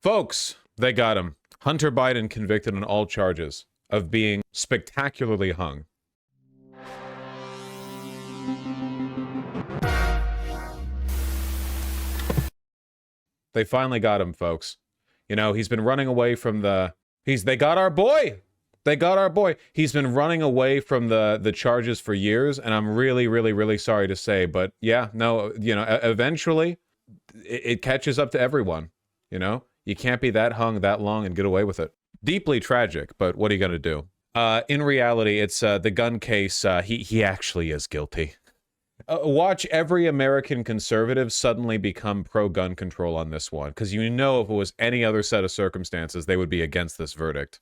Folks, they got him. Hunter Biden convicted on all charges of being spectacularly hung. They finally got him, folks. You know, he's been running away from the... They got our boy! They got our boy. He's been running away from the charges for years, and I'm really, really, really sorry to say, but yeah, no, you know, eventually it catches up to everyone, you know? You can't be that hung that long and get away with it. Deeply tragic, but what are you going to do? In reality, it's the gun case. He actually is guilty. Watch every American conservative suddenly become pro-gun control on this one, because you know if it was any other set of circumstances, they would be against this verdict.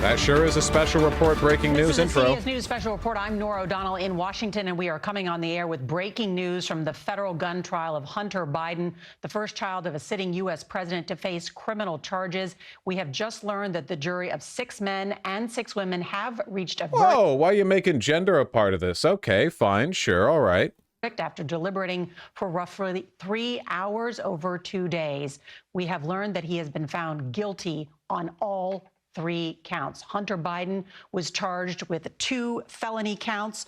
That sure is a special report breaking news intro. This is News Special Report. I'm Nora O'Donnell in Washington, and we are coming on the air with breaking news from the federal gun trial of Hunter Biden, the first child of a sitting U.S. president to face criminal charges. We have just learned that the jury of 6 men and 6 women have reached a verdict. Whoa, why are you making gender a part of this? Okay, fine, sure, all right. After deliberating for roughly 3 hours over 2 days, we have learned that he has been found guilty on all 3 counts. Hunter Biden was charged with 2 felony counts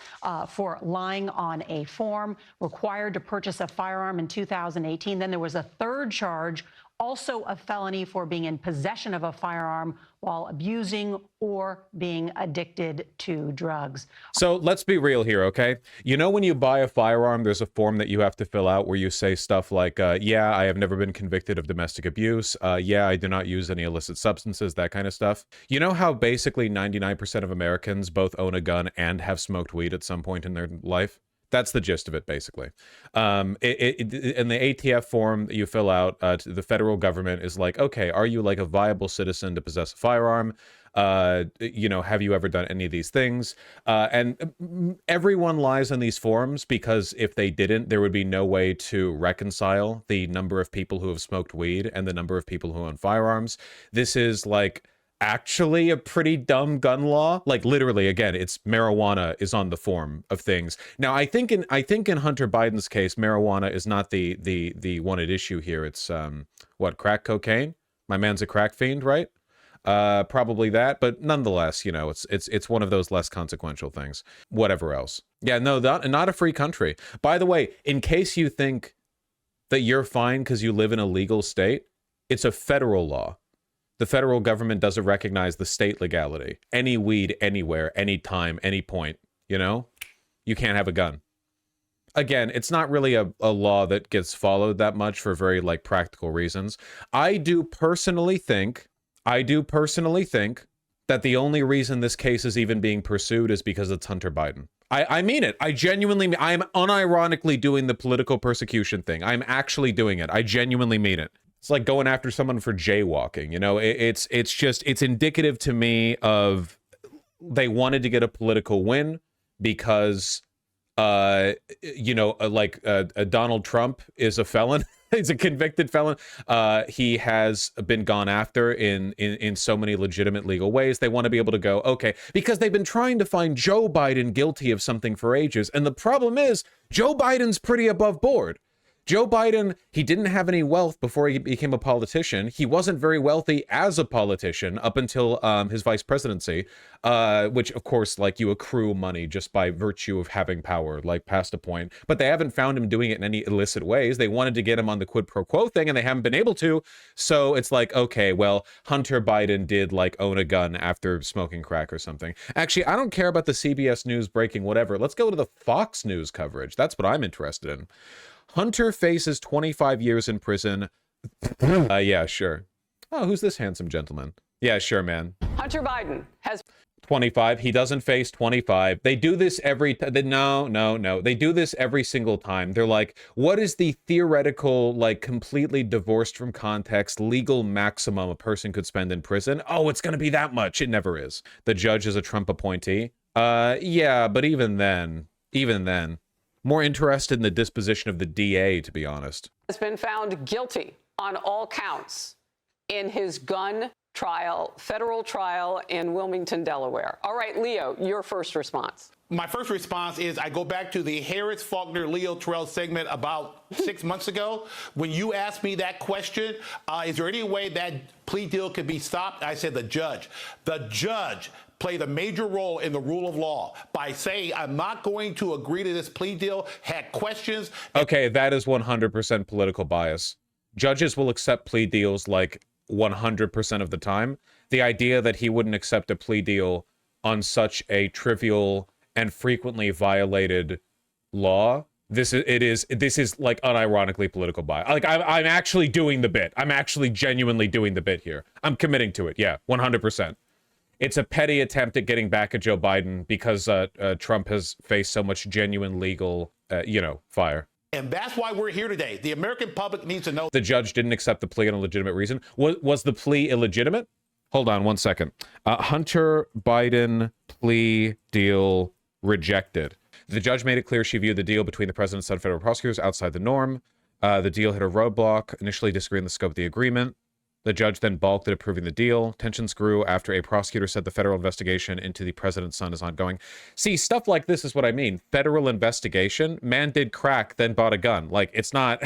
for lying on a form, required to purchase a firearm in 2018. Then there was a 3rd charge, also a felony for being in possession of a firearm while abusing or being addicted to drugs. So let's be real here, okay? You know when you buy a firearm, there's a form that you have to fill out where you say stuff like, yeah, I have never been convicted of domestic abuse. Yeah, I do not use any illicit substances, that kind of stuff. You know how basically 99% of Americans both own a gun and have smoked weed at some point in their life? That's the gist of it, basically. In the ATF form that you fill out, the federal government is like, okay, are you like a viable citizen to possess a firearm? You know, have you ever done any of these things? And everyone lies on these forms because if they didn't, there would be no way to reconcile the number of people who have smoked weed and the number of people who own firearms. This is like... actually a pretty dumb gun law. Like literally, again, it's marijuana is on the form of things. Now, I think in Hunter Biden's case, marijuana is not the one at issue here. It's what, crack cocaine? My man's a crack fiend, right? Probably that, but nonetheless, you know, it's one of those less consequential things. Whatever else. Yeah, no, not a free country. By the way, in case you think that you're fine because you live in a legal state, it's a federal law. The federal government doesn't recognize the state legality. Any weed, anywhere, anytime, any point, you know? You can't have a gun. Again, it's not really a law that gets followed that much for very, like, practical reasons. I do personally think that the only reason this case is even being pursued is because it's Hunter Biden. I mean it. I'm unironically doing the political persecution thing. I'm actually doing it. I genuinely mean it. It's like going after someone for jaywalking, you know? It's indicative to me of they wanted to get a political win because, you know, Donald Trump is a felon. He's a convicted felon. He has been gone after in so many legitimate legal ways. They want to be able to go, okay, because they've been trying to find Joe Biden guilty of something for ages. And the problem is Joe Biden's pretty above board. Joe Biden, he didn't have any wealth before he became a politician. He wasn't very wealthy as a politician up until his vice presidency, which, of course, like, you accrue money just by virtue of having power, like, past a point. But they haven't found him doing it in any illicit ways. They wanted to get him on the quid pro quo thing, and they haven't been able to. So it's like, okay, well, Hunter Biden did, like, own a gun after smoking crack or something. Actually, I don't care about the CBS News breaking whatever. Let's go to the Fox News coverage. That's what I'm interested in. Hunter faces 25 years in prison. Yeah, sure. Oh, who's this handsome gentleman? Yeah, sure, man. Hunter Biden has 25. He doesn't face 25. They do this every no. They do this every single time. They're like, what is the theoretical, like, completely divorced from context legal maximum a person could spend in prison? Oh, it's going to be that much. It never is. The judge is a Trump appointee. Yeah, but even then. More interested in the disposition of the DA, to be honest. Has been found guilty on all counts in his gun federal trial in Wilmington, Delaware. All right, Leo, your first response. My first response is I go back to the Harris Faulkner Leo Terrell segment about 6 months ago. When you asked me that question, is there any way that plea deal could be stopped? I said the judge. The judge played a major role in the rule of law by saying, I'm not going to agree to this plea deal, had questions. Okay, that is 100% political bias. Judges will accept plea deals like 100% of the time. The idea that he wouldn't accept a plea deal on such a trivial and frequently violated law, this is like unironically political bias. Like I'm actually doing the bit. I'm actually genuinely doing the bit here. I'm committing to it. Yeah, 100%. It's a petty attempt at getting back at Joe Biden because Trump has faced so much genuine legal, fire. And that's why we're here today. The American public needs to know. The judge didn't accept the plea on a legitimate reason. Was the plea illegitimate? Hold on one second. Hunter Biden plea deal rejected. The judge made it clear she viewed the deal between the president and some federal prosecutors outside the norm. The deal hit a roadblock, initially disagreeing the scope of the agreement. The judge then balked at approving the deal. Tensions grew after a prosecutor said the federal investigation into the president's son is ongoing. See, stuff like this is what I mean. Federal investigation. Man did crack, then bought a gun. Like, it's not...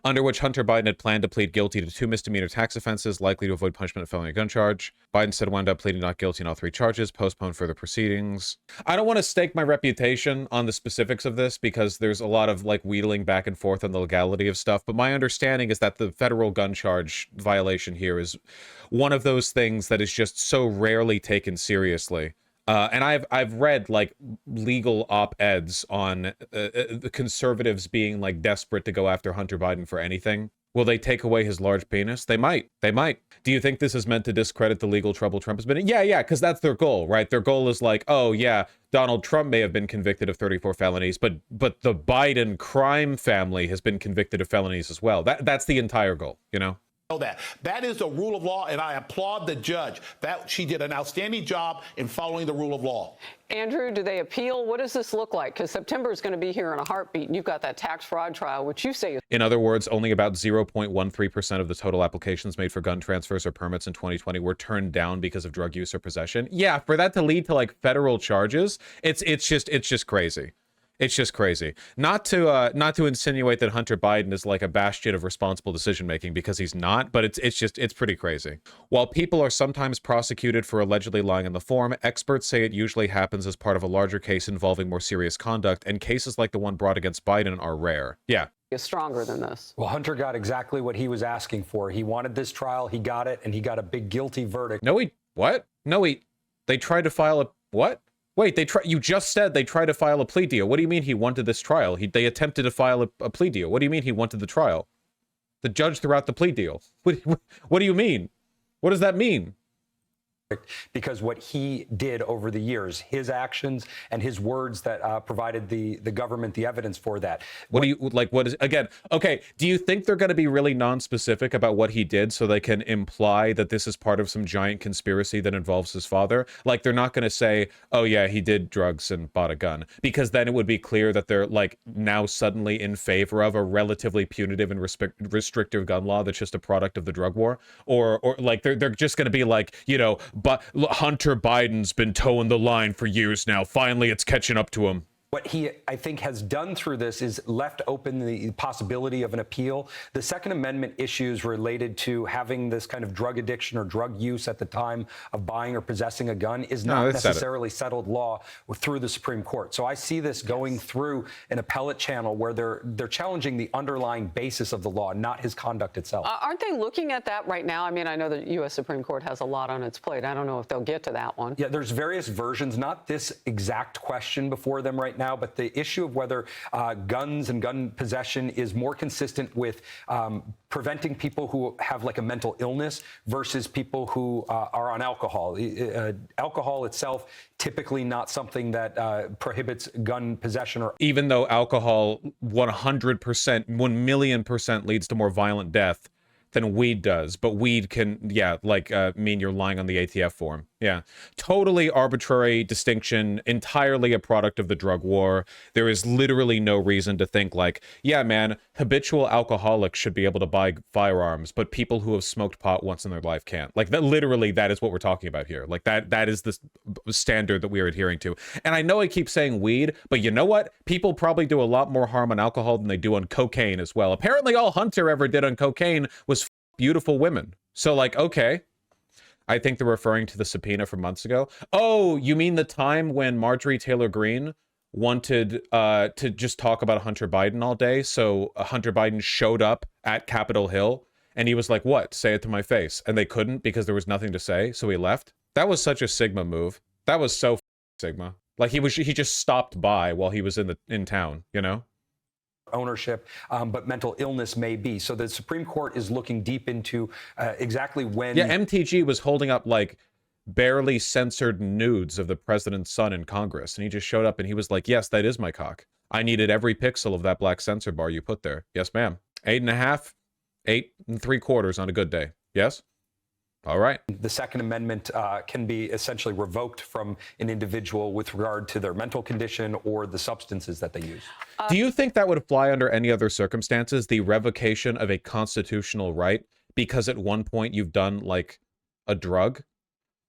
Under which Hunter Biden had planned to plead guilty to 2 misdemeanor tax offenses, likely to avoid punishment of felony gun charge. Biden said wound up pleading not guilty in all 3 charges, postponed further proceedings. I don't want to stake my reputation on the specifics of this because there's a lot of like wheedling back and forth on the legality of stuff, but my understanding is that the federal gun charge violation here is one of those things that is just so rarely taken seriously. And I've read like legal op-eds on the conservatives being like desperate to go after Hunter Biden for anything. Will they take away his large penis? They might. They might. Do you think this is meant to discredit the legal trouble Trump has been in? Yeah, because that's their goal, right? Their goal is like, oh yeah, Donald Trump may have been convicted of 34 felonies, but the Biden crime family has been convicted of felonies as well. That's the entire goal, you know? Know that is the rule of law, and I applaud the judge that she did an outstanding job in following the rule of law. Andrew, do they appeal? What does this look like? Because September is going to be here in a heartbeat, and you've got that tax fraud trial, which you say is... In other words, only about 0.13% of the total applications made for gun transfers or permits in 2020 were turned down because of drug use or possession. Yeah, for that to lead to like federal charges, it's just crazy. It's just crazy. Not to insinuate that Hunter Biden is like a bastion of responsible decision making, because he's not, but it's pretty crazy. While people are sometimes prosecuted for allegedly lying in the form, experts say it usually happens as part of a larger case involving more serious conduct, and cases like the one brought against Biden are rare. Yeah. Is stronger than this. Well, Hunter got exactly what he was asking for. He wanted this trial, he got it, and he got a big guilty verdict. They tried to file a what? Wait, you just said they tried to file a plea deal. What do you mean he wanted this trial? They attempted to file a plea deal. What do you mean he wanted the trial? The judge threw out the plea deal. What do you mean? What does that mean? Because what he did over the years, his actions and his words that provided the government the evidence for that. What is, again, okay, do you think they're going to be really non-specific about what he did so they can imply that this is part of some giant conspiracy that involves his father? Like, they're not going to say, oh yeah, he did drugs and bought a gun, because then it would be clear that they're like now suddenly in favor of a relatively punitive and restrictive gun law that's just a product of the drug war, or like they're just going to be like, you know, but Hunter Biden's been towing the line for years now. Finally, it's catching up to him. What he, I think, has done through this is left open the possibility of an appeal. The Second Amendment issues related to having this kind of drug addiction or drug use at the time of buying or possessing a gun is not necessarily settled law through the Supreme Court. So I see this going through an appellate channel where they're challenging the underlying basis of the law, not his conduct itself. Aren't they looking at that right now? I mean, I know the U.S. Supreme Court has a lot on its plate. I don't know if they'll get to that one. Yeah, there's various versions, not this exact question before them right now, but the issue of whether guns and gun possession is more consistent with preventing people who have like a mental illness versus people who are on alcohol. Alcohol itself, typically not something that prohibits gun possession. Or even though alcohol 100%, 1,000,000% leads to more violent death than weed does, but weed can, mean you're lying on the ATF form. Yeah. Totally arbitrary distinction, entirely a product of the drug war. There is literally no reason to think like, yeah, man, habitual alcoholics should be able to buy firearms, but people who have smoked pot once in their life can't. Like that, literally, that is what we're talking about here. Like that is the standard that we are adhering to. And I know I keep saying weed, but you know what? People probably do a lot more harm on alcohol than they do on cocaine as well. Apparently all Hunter ever did on cocaine was beautiful women. So like, okay. I think they're referring to the subpoena from months ago. Oh, you mean the time when Marjorie Taylor Greene wanted to just talk about Hunter Biden all day? So Hunter Biden showed up at Capitol Hill and he was like, what? Say it to my face. And they couldn't because there was nothing to say. So he left. That was such a Sigma move. That was so Sigma. Like he just stopped by while he was in town, you know? Ownership, but mental illness may be. So the Supreme Court is looking deep into exactly when. Yeah, MTG was holding up like barely censored nudes of the president's son in Congress, and he just showed up and he was like, yes, that is my cock. I needed every pixel of that black censor bar you put there. Yes, ma'am. 8.5, 8 3/4 on a good day. Yes? All right. The Second Amendment can be essentially revoked from an individual with regard to their mental condition or the substances that they use. Do you think that would apply under any other circumstances, the revocation of a constitutional right because at one point you've done like a drug?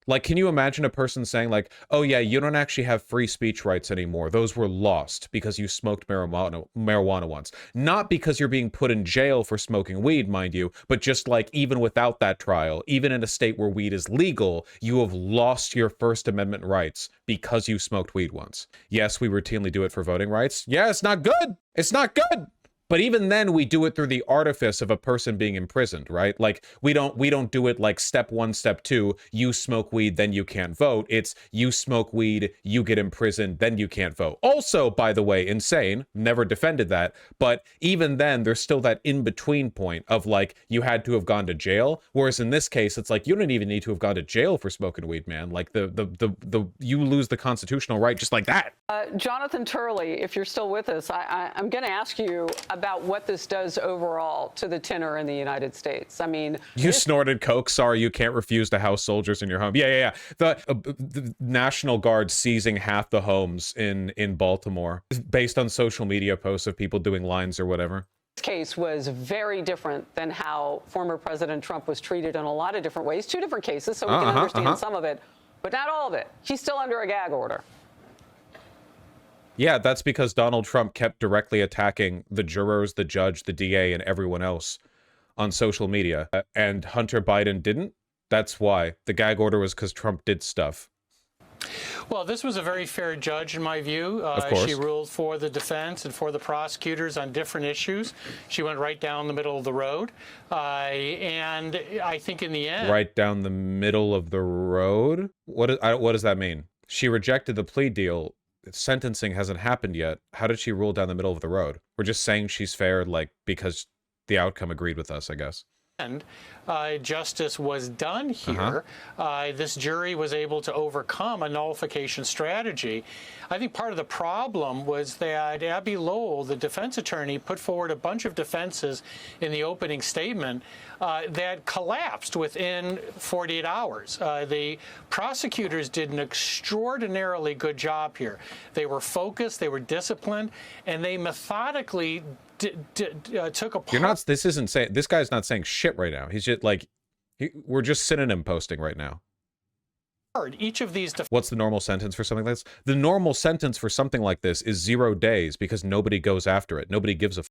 Like, can you imagine a person saying like, oh yeah, you don't actually have free speech rights anymore. Those were lost because you smoked marijuana once. Not because you're being put in jail for smoking weed, mind you, but just like even without that trial, even in a state where weed is legal, you have lost your First Amendment rights because you smoked weed once. Yes, we routinely do it for voting rights. Yeah, it's not good. It's not good. But even then, we do it through the artifice of a person being imprisoned, right? Like we don't do it like step 1, step 2, you smoke weed, then you can't vote. It's you smoke weed, you get imprisoned, then you can't vote. Also, by the way, insane, never defended that. But even then, there's still that in-between point of like, you had to have gone to jail. Whereas in this case, it's like, you don't even need to have gone to jail for smoking weed, man. Like you lose the constitutional right just like that. Jonathan Turley, if you're still with us, I'm going to ask you about what this does overall to the tenor in the United States. I mean, you snorted coke. Sorry, you can't refuse to house soldiers in your home. Yeah. The National Guard seizing half the homes in Baltimore based on social media posts of people doing lines or whatever. This case was very different than how former President Trump was treated in a lot of different ways. 2 different cases, so we can understand some of it, but not all of it. He's still under a gag order. Yeah, that's because Donald Trump kept directly attacking the jurors, the judge, the DA, and everyone else on social media. And Hunter Biden didn't. That's why. The gag order was because Trump did stuff. Well, this was a very fair judge, in my view. Of course. She ruled for the defense and for the prosecutors on different issues. She went right down the middle of the road. And I think in the end... Right down the middle of the road? What does that mean? She rejected the plea deal. Sentencing hasn't happened yet. How did she rule down the middle of the road? We're just saying she's fair, like, because the outcome agreed with us, I guess. And justice was done here. This jury was able to overcome a nullification strategy. I think part of the problem was that Abby Lowell, the defense attorney, put forward a bunch of defenses in the opening statement that collapsed within 48 hours. The prosecutors did an extraordinarily good job here. They were focused, they were disciplined, and they methodically took apart. You're not. This isn't saying. This guy's not saying shit right now. He's just like, we're just synonym posting right now. Each of these. What's the normal sentence for something like this? The normal sentence for something like this is 0 days because nobody goes after it. Nobody gives a.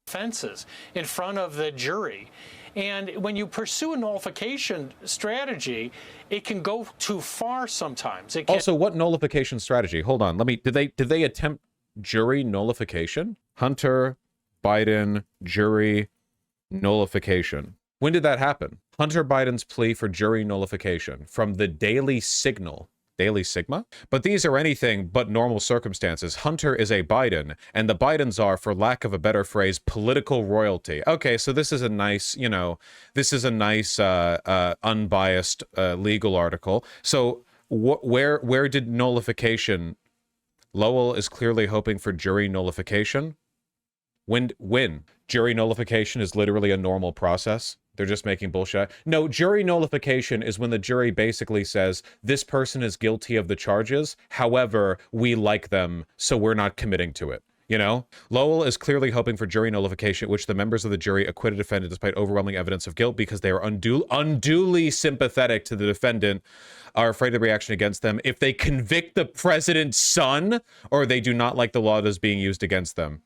Offenses in front of the jury. And when you pursue a nullification strategy, it can go too far sometimes. Also, what nullification strategy? Hold on. Did they attempt jury nullification? Hunter Biden jury nullification. When did that happen? Hunter Biden's plea for jury nullification from the Daily Signal. Daily Sigma? But these are anything but normal circumstances. Hunter is a Biden, and the Bidens are, for lack of a better phrase, political royalty. Okay, so this is a nice, unbiased legal article. So where did nullification... Lowell is clearly hoping for jury nullification. When? Jury nullification is literally a normal process. They're just making bullshit. No, jury nullification is when the jury basically says, this person is guilty of the charges. However, we like them, so we're not committing to it. You know? Lowell is clearly hoping for jury nullification, which the members of the jury acquitted defendant despite overwhelming evidence of guilt because they are unduly sympathetic to the defendant, are afraid of the reaction against them if they convict the president's son, or they do not like the law that is being used against them.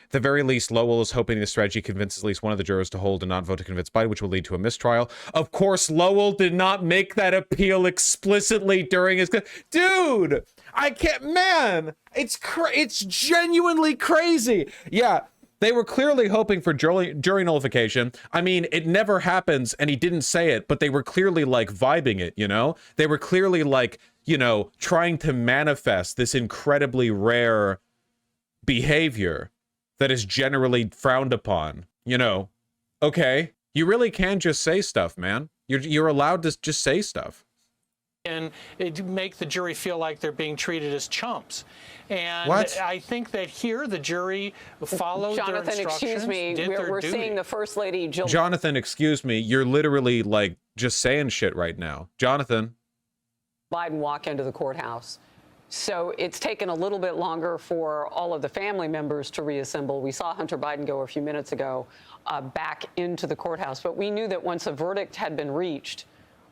At the very least, Lowell is hoping this strategy convinces at least one of the jurors to hold and not vote to convince Biden, which will lead to a mistrial. Of course, Lowell did not make that appeal explicitly during his... Dude, I can't... Man, it's genuinely crazy. Yeah, they were clearly hoping for jury nullification. I mean, it never happens, and he didn't say it, but they were clearly, like, vibing it, you know? They were clearly, like, you know, trying to manifest this incredibly rare behavior that is generally frowned upon, you know. Okay, you really can just say stuff, man. You're allowed to just say stuff. And it make the jury feel like they're being treated as chumps. And what? I think that here the jury followed their instructions. Jonathan, excuse me, we're seeing the First Lady Jill. Jonathan, excuse me, you're literally like just saying shit right now. Jonathan. Biden walk into the courthouse. So it's taken a little bit longer for all of the family members to reassemble. We saw Hunter Biden go a few minutes ago back into the courthouse, but we knew that once a verdict had been reached,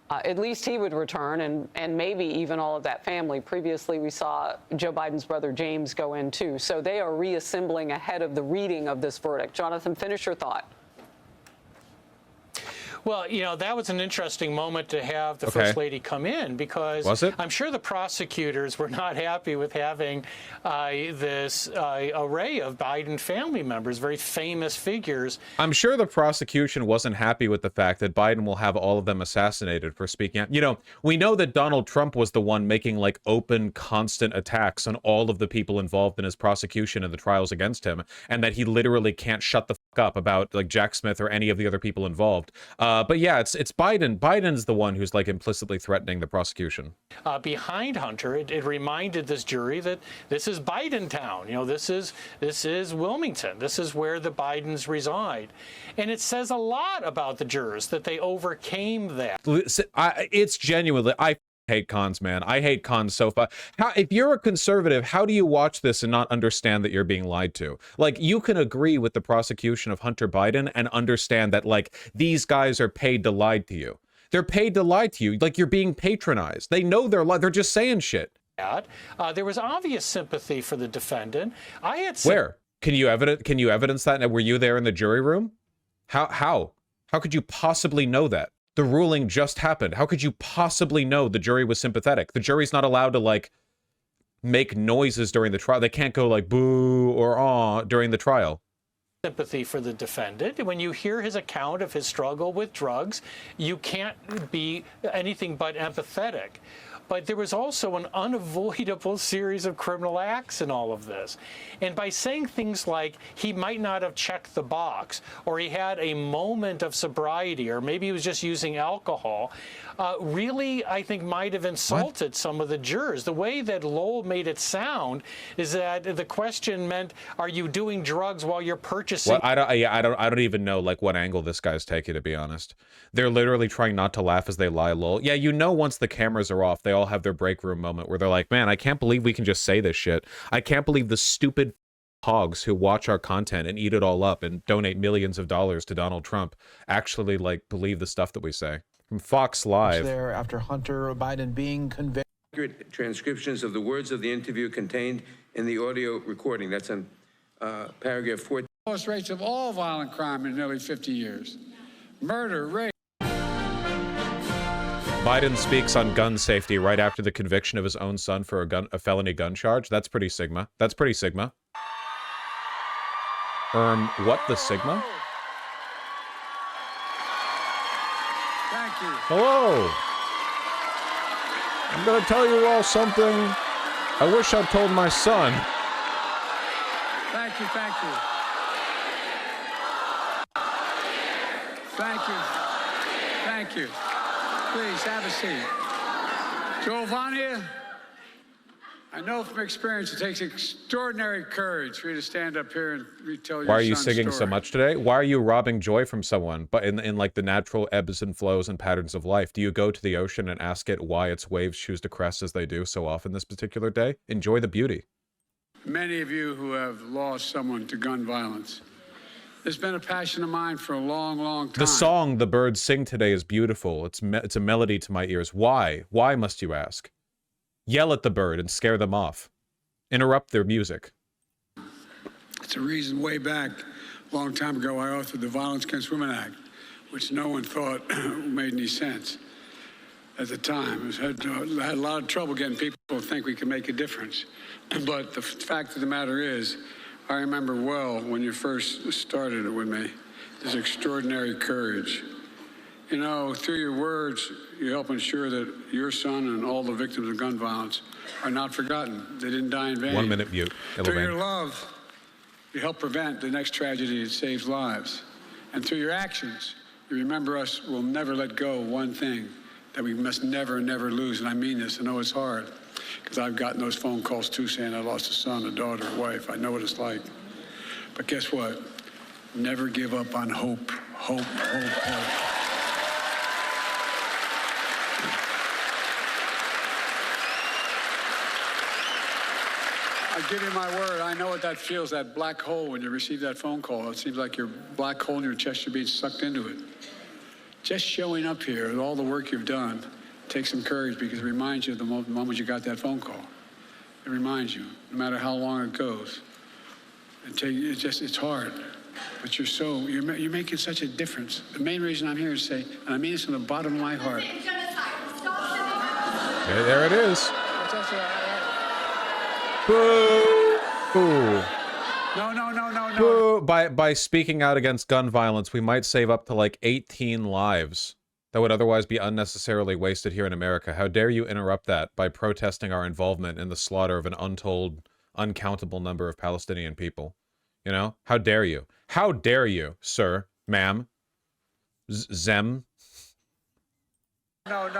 at least he would return, and maybe even all of that family. Previously, we saw Joe Biden's brother James go in too. So they are reassembling ahead of the reading of this verdict. Jonathan, finish your thought. Well, you know, that was an interesting moment to have the First Lady come in, because I'm sure the prosecutors were not happy with having this array of Biden family members, very famous figures. I'm sure the prosecution wasn't happy with the fact that Biden will have all of them assassinated for speaking out. You know, we know that Donald Trump was the one making like open, constant attacks on all of the people involved in his prosecution and the trials against him, and that he literally can't shut the fuck up about like Jack Smith or any of the other people involved. But yeah, it's Biden. Biden's the one who's like implicitly threatening the prosecution. Behind Hunter, it reminded this jury that this is Biden town. You know, this is Wilmington. This is where the Bidens reside, and it says a lot about the jurors that they overcame that. It's genuinely, I hate cons, man. I hate cons so far. If you're a conservative, how do you watch this and not understand that you're being lied to? Like, you can agree with the prosecution of Hunter Biden and understand that, like, these guys are paid to lie to you. They're paid to lie to you. Like, you're being patronized. They know they're just saying shit. There was obvious sympathy for the defendant. Where? Can you evidence that? Were you there in the jury room? How could you possibly know that? The ruling just happened. How could you possibly know the jury was sympathetic? The jury's not allowed to, like, make noises during the trial. They can't go, like, boo or aw during the trial. Sympathy for the defendant. When you hear his account of his struggle with drugs, you can't be anything but empathetic. But there was also an unavoidable series of criminal acts in all of this. And by saying things like he might not have checked the box, or he had a moment of sobriety, or maybe he was just using alcohol, really, I think, might have insulted some of the jurors. The way that Lowell made it sound is that the question meant, are you doing drugs while you're purchasing? Well, I don't even know, like, what angle this guy's taking, to be honest. They're literally trying not to laugh as they lie, Lowell. Yeah, you know, once the cameras are off, they all have their break room moment where they're like, man, I can't believe we can just say this shit. I can't believe the stupid hogs who watch our content and eat it all up and donate millions of dollars to Donald Trump actually, like, believe the stuff that we say. From Fox Live. There after Hunter Biden being convicted. Accurate transcriptions of the words of the interview contained in the audio recording. That's on paragraph 14. Lowest rates of all violent crime in nearly 50 years. Murder, rape. Biden speaks on gun safety right after the conviction of his own son for a felony gun charge. That's pretty Sigma. That's pretty Sigma. What the Sigma? Thank you. Hello. I'm gonna tell you all something I wish I'd told my son. Thank you, thank you. Thank you. Thank you. Please have a seat. Giovanni, I know from experience it takes extraordinary courage for you to stand up here and retell your Why are you son's singing so story. much today? Why are you robbing joy from someone? But in like the natural ebbs and flows and patterns of life, do you go to the ocean and ask it why its waves choose to crest as they do so often this particular day? Enjoy the beauty. Many of you who have lost someone to gun violence, it's been a passion of mine for a long, long time. The song the birds sing today is beautiful. It's a melody to my ears. Why? Why must you ask? Yell at the bird and scare them off. Interrupt their music. It's a reason way back, a long time ago, I authored the Violence Against Women Act, which no one thought made any sense at the time. I had a lot of trouble getting people to think we could make a difference. But the fact of the matter is, I remember well when you first started it with me, this extraordinary courage. You know, through your words, you help ensure that your son and all the victims of gun violence are not forgotten. They didn't die in vain. 1 minute mute. Through your love, you help prevent the next tragedy that saves lives. And through your actions, you remember us will never let go of one thing that we must never, never lose. And I mean this. I know it's hard because I've gotten those phone calls too saying I lost a son, a daughter, a wife. I know what it's like. But guess what? Never give up on hope. Hope, hope, hope. I give you my word, I know what that feels, that black hole when you receive that phone call. It seems like your black hole in your chest, you're being sucked into it. Just showing up here with all the work you've done takes some courage because it reminds you of the moment you got that phone call. It reminds you, no matter how long it goes. It's hard, but you're making such a difference. The main reason I'm here is to say, and I mean this from the bottom of my heart. Okay, there it is. Boo! Boo! No. Boo! By speaking out against gun violence, we might save up to like 18 lives that would otherwise be unnecessarily wasted here in America. How dare you interrupt that by protesting our involvement in the slaughter of an untold, uncountable number of Palestinian people? You know? How dare you? How dare you, sir, ma'am, Zem? No.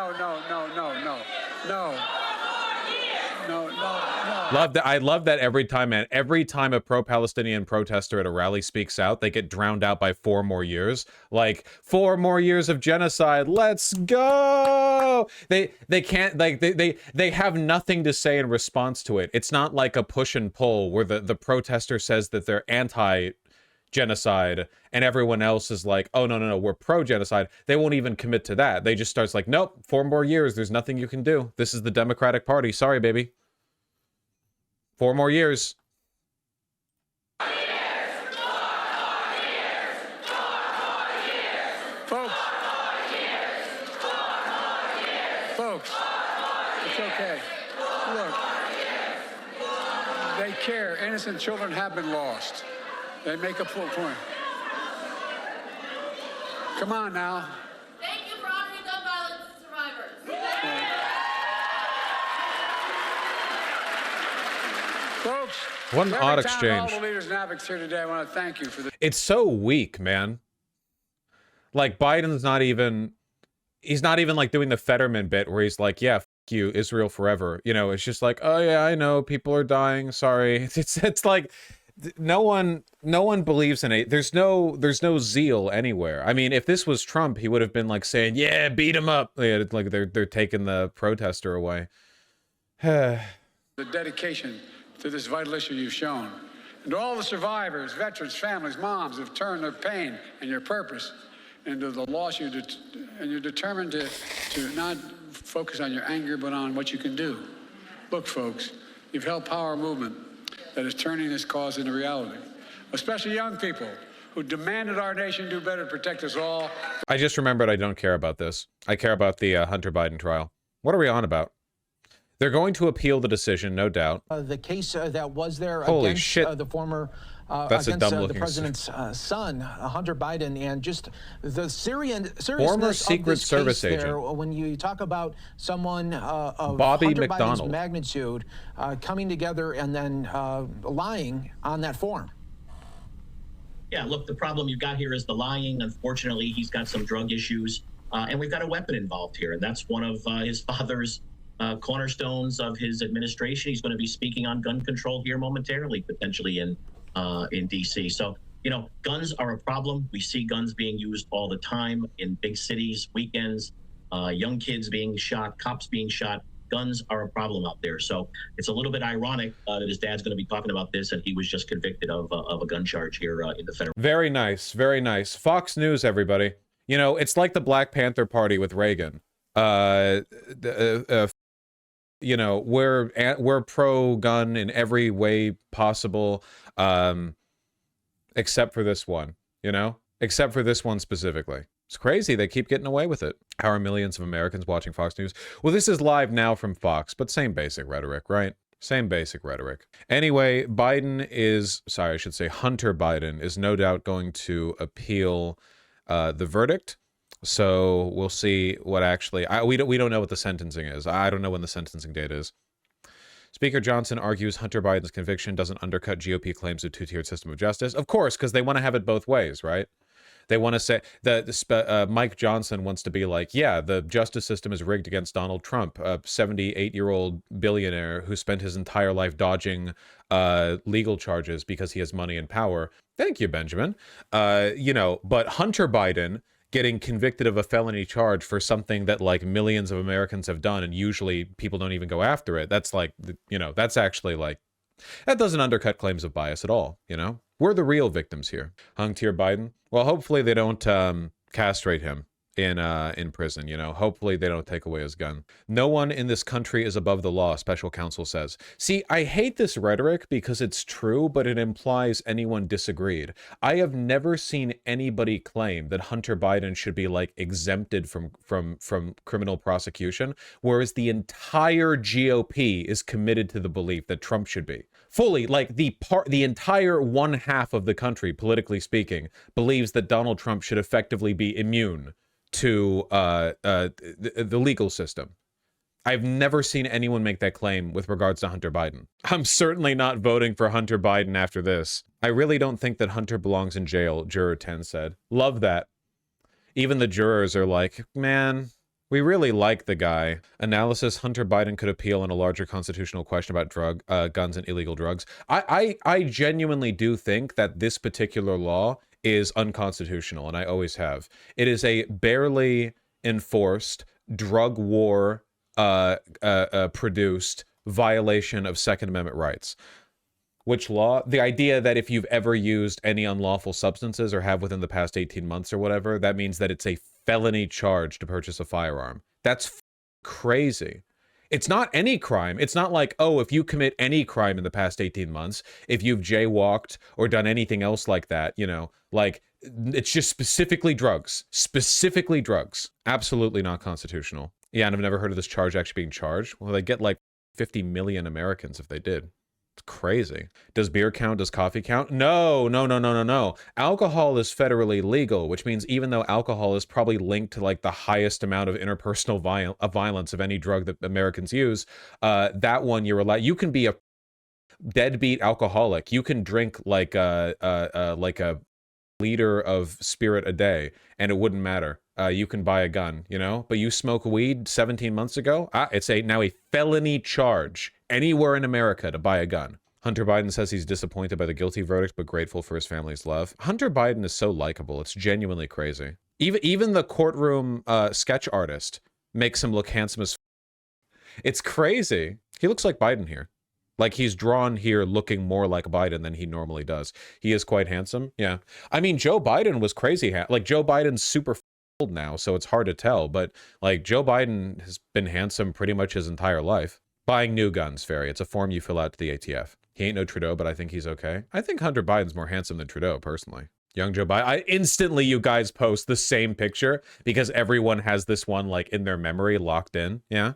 Love that. I love that every time, man. Every time a pro-Palestinian protester at a rally speaks out, they get drowned out by 4 more years. Like 4 more years of genocide. Let's go. They can't, like, they have nothing to say in response to it. It's not like a push and pull where the protester says that they're anti-genocide and everyone else is like, oh no, we're pro-genocide. They won't even commit to that. They just starts like, nope, 4 more years. There's nothing you can do. This is the Democratic Party. Sorry, baby. 4 more years. Folks, it's okay. Look, they care. Innocent children have been lost. They make a full point. Come on now. Thank you for honoring gun violence survivors. Folks, What an odd exchange. all the leaders and advocates here today, I want to thank you for this. It's so weak, man. Like Biden's not even, he's not even like doing the Fetterman bit where he's like, yeah, f you, Israel forever. You know, it's just like, oh yeah, I know people are dying. Sorry. It's like no one believes in it. There's no zeal anywhere. I mean, if this was Trump, he would have been like saying, yeah, beat him up. Yeah, like they're taking the protester away. The dedication to this vital issue you've shown. And to all the survivors, veterans, families, moms who've turned their pain and your purpose into the loss and you're determined to not focus on your anger, but on what you can do. Look, folks, you've helped power a movement that is turning this cause into reality, especially young people who demanded our nation do better to protect us all. I just remembered I don't care about this. I care about the Hunter Biden trial. What are we on about? They're going to appeal the decision, no doubt. The case that was there Holy against shit. The former That's against a the president's son, Hunter Biden, and just the seriousness Former Secret of this Service case there, agent. when you talk about someone of Bobby Hunter McDonald. Biden's magnitude coming together and then lying on that form. Yeah, look, the problem you've got here is the lying. Unfortunately, he's got some drug issues, and we've got a weapon involved here, and that's one of his father's cornerstones of his administration. He's going to be speaking on gun control here momentarily, potentially in D.C. So, you know, guns are a problem. We see guns being used all the time in big cities, weekends, young kids being shot, cops being shot. Guns are a problem out there. So it's a little bit ironic that his dad's going to be talking about this, and he was just convicted of a gun charge here in the federal. Very nice, very nice. Fox News, everybody. You know, it's like the Black Panther Party with Reagan. You know, we're pro-gun in every way possible, except for this one. You know, except for this one specifically. It's crazy. They keep getting away with it. How are millions of Americans watching Fox News? Well, this is live now from Fox, but same basic rhetoric, right? Same basic rhetoric. Anyway, Hunter Biden is no doubt going to appeal the verdict. So we'll see what actually... we don't know what the sentencing is. I don't know when the sentencing date is. Speaker Johnson argues Hunter Biden's conviction doesn't undercut GOP claims of two-tiered system of justice. Of course, because they want to have it both ways, right? They want to say that Mike Johnson wants to be like, yeah, the justice system is rigged against Donald Trump, a 78-year-old billionaire who spent his entire life dodging legal charges because he has money and power. Thank you, Benjamin. You know, but Hunter Biden getting convicted of a felony charge for something that like millions of Americans have done, and usually people don't even go after it. That's like, you know, that's actually like, that doesn't undercut claims of bias at all, you know? We're the real victims here. Hunter Biden. Well, hopefully they don't castrate him in prison, you know? Hopefully they don't take away his gun. No one in this country is above the law, special counsel says. See, I hate this rhetoric because it's true, but it implies anyone disagreed. I have never seen anybody claim that Hunter Biden should be like exempted from criminal prosecution, whereas the entire GOP is committed to the belief that Trump should be. Fully, like the entire one half of the country, politically speaking, believes that Donald Trump should effectively be immune to the legal system. I've never seen anyone make that claim with regards to Hunter Biden. I'm certainly not voting for Hunter Biden after this. I really don't think that Hunter belongs in jail, Juror 10 said. Love that. Even the jurors are like, man, we really like the guy. Analysis, Hunter Biden could appeal on a larger constitutional question about guns and illegal drugs. I genuinely do think that this particular law is unconstitutional, and I always have. It is a barely enforced drug war produced violation of Second Amendment rights. Which law? The idea that if you've ever used any unlawful substances or have within the past 18 months or whatever, that means that it's a felony charge to purchase a firearm. That's crazy. It's not any crime. It's not like, oh, if you commit any crime in the past 18 months, if you've jaywalked or done anything else like that, you know, like it's just specifically drugs. Specifically drugs. Absolutely not constitutional. Yeah, and I've never heard of this charge actually being charged. Well, they get like 50 million Americans if they did. It's crazy. Does beer count? Does coffee count? No. Alcohol is federally legal, which means even though alcohol is probably linked to like the highest amount of interpersonal violence of any drug that Americans use, that one you're allowed. You can be a deadbeat alcoholic. You can drink like a liter of spirit a day, and it wouldn't matter. You can buy a gun, you know, but you smoke weed 17 months ago, it's now a felony charge anywhere in America to buy a gun. Hunter Biden says he's disappointed by the guilty verdict, but grateful for his family's love. Hunter Biden is so likable. It's genuinely crazy. Even the courtroom sketch artist makes him look handsome as It's crazy. He looks like Biden here. Like he's drawn here looking more like Biden than he normally does. He is quite handsome. Yeah. I mean, Joe Biden was crazy. Like Joe Biden's super old now, so it's hard to tell. But like Joe Biden has been handsome pretty much his entire life. Buying new guns, Ferry. It's a form you fill out to the ATF. He ain't no Trudeau, but I think he's okay. I think Hunter Biden's more handsome than Trudeau, personally. Young Joe Biden. Instantly, you guys post the same picture because everyone has this one like in their memory locked in. Yeah.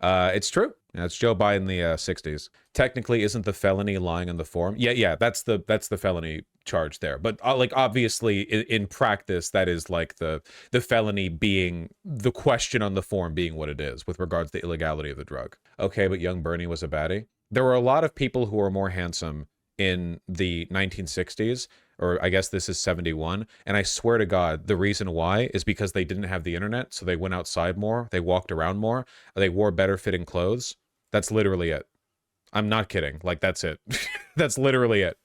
It's true. Yeah, it's Joe Biden in the 60s. Technically, isn't the felony lying on the form? Yeah, that's the felony charge there. But like obviously, in practice, that is like the felony being the question on the form being what it is with regards to the illegality of the drug. Okay, but young Bernie was a baddie. There were a lot of people who were more handsome in the 1960s or I guess this is 71. And I swear to God, the reason why is because they didn't have the internet. So they went outside more. They walked around more. They wore better fitting clothes. That's literally it. I'm not kidding. Like, that's it. That's literally it.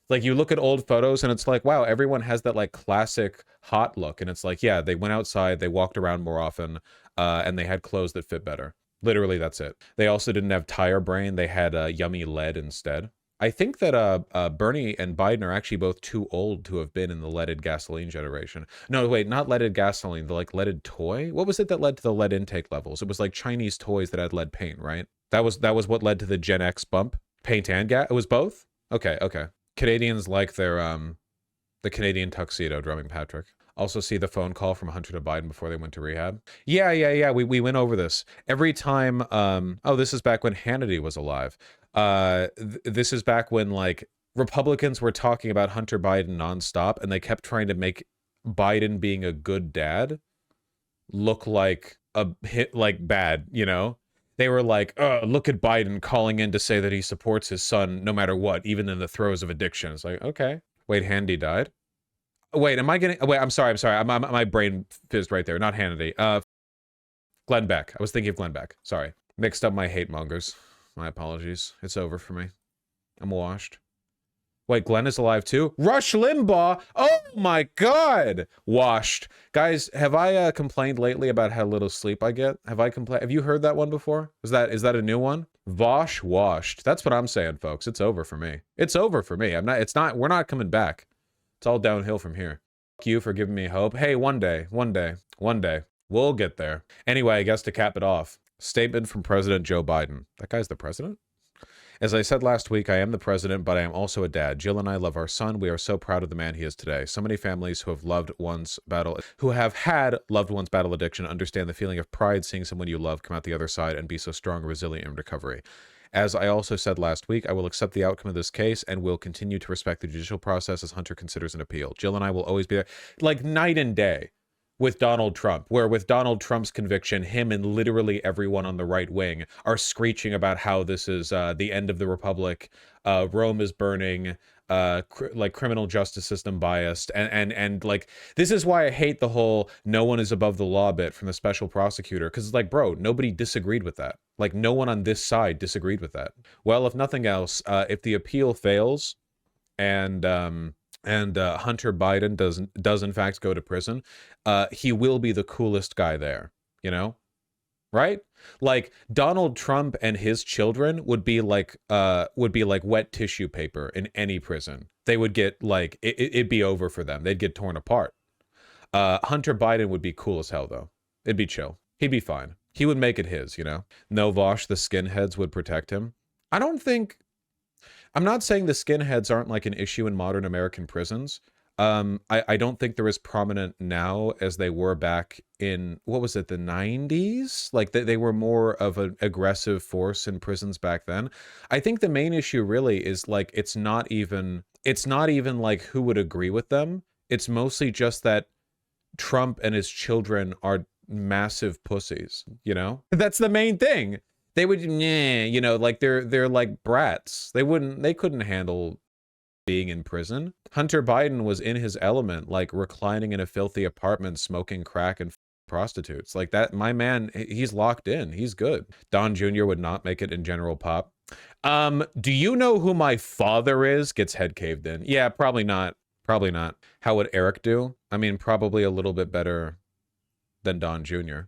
Like, you look at old photos and it's like, wow, everyone has that like classic hot look. And it's like, yeah, they went outside, they walked around more often, and they had clothes that fit better. Literally, that's it. They also didn't have tire brain. They had yummy lead instead. I think that Bernie and Biden are actually both too old to have been in the leaded gasoline generation. No, wait, not leaded gasoline, the like leaded toy. What was it that led to the lead intake levels? It was like Chinese toys that had lead paint, right? That was what led to the Gen X bump. Paint and gas. It was both. Okay, okay. Canadians like their the Canadian tuxedo, drumming Patrick. Also see the phone call from Hunter to Biden before they went to rehab. Yeah. We went over this. Every time, oh, this is back when Hannity was alive. This is back when like Republicans were talking about Hunter Biden nonstop, and they kept trying to make Biden being a good dad look like a hit, like bad, you know? They were like, look at Biden calling in to say that he supports his son no matter what, even in the throes of addiction. It's like, okay. Wait, Hannity died? Wait, am I getting... Wait, I'm sorry. My brain fizzed right there. Not Hannity. Glenn Beck. I was thinking of Glenn Beck. Sorry. Mixed up my hate mongers. My apologies. It's over for me. I'm washed. Wait, Glenn is alive too? Rush Limbaugh? Oh my God! Washed. Guys, have I complained lately about how little sleep I get? Have I complained? Have you heard that one before? Is that a new one? Vosh washed. That's what I'm saying, folks. It's over for me. It's over for me. We're not coming back. It's all downhill from here. Thank you for giving me hope. Hey, one day. We'll get there. Anyway, I guess to cap it off, statement from President Joe Biden. That guy's the president? As I said last week, I am the president, but I am also a dad. Jill and I love our son. We are so proud of the man he is today. So many families who have had loved ones battle addiction understand the feeling of pride seeing someone you love come out the other side and be so strong and resilient in recovery. As I also said last week, I will accept the outcome of this case and will continue to respect the judicial process as Hunter considers an appeal. Jill and I will always be there, like night and day, with Donald Trump, where with Donald Trump's conviction, him and literally everyone on the right wing are screeching about how this is the end of the republic, Rome is burning, like criminal justice system biased, and like this is why I hate the whole no one is above the law bit from the special prosecutor, because it's like, bro, nobody disagreed with that. Like no one on this side disagreed with that. Well, if nothing else, if the appeal fails and Hunter Biden does in fact go to prison, he will be the coolest guy there, you know? Right? Like Donald Trump and his children would be like wet tissue paper in any prison. They would get like it'd be over for them. They'd get torn apart. Hunter Biden would be cool as hell though. It'd be chill. He'd be fine. He would make it his, you know? No Vosh, the skinheads would protect him. I'm not saying the skinheads aren't like an issue in modern American prisons. I don't think they're as prominent now as they were back in, what was it, the 90s? Like they were more of an aggressive force in prisons back then. I think the main issue really is like, it's not even like who would agree with them. It's mostly just that Trump and his children are massive pussies, you know? That's the main thing. They would, you know, like they're like brats. They couldn't handle being in prison. Hunter Biden was in his element, like reclining in a filthy apartment, smoking crack and prostitutes. Like that, my man, he's locked in. He's good. Don Jr. would not make it in general pop. Do you know who my father is? Gets head caved in. Yeah, probably not. Probably not. How would Eric do? I mean, probably a little bit better than Don Jr.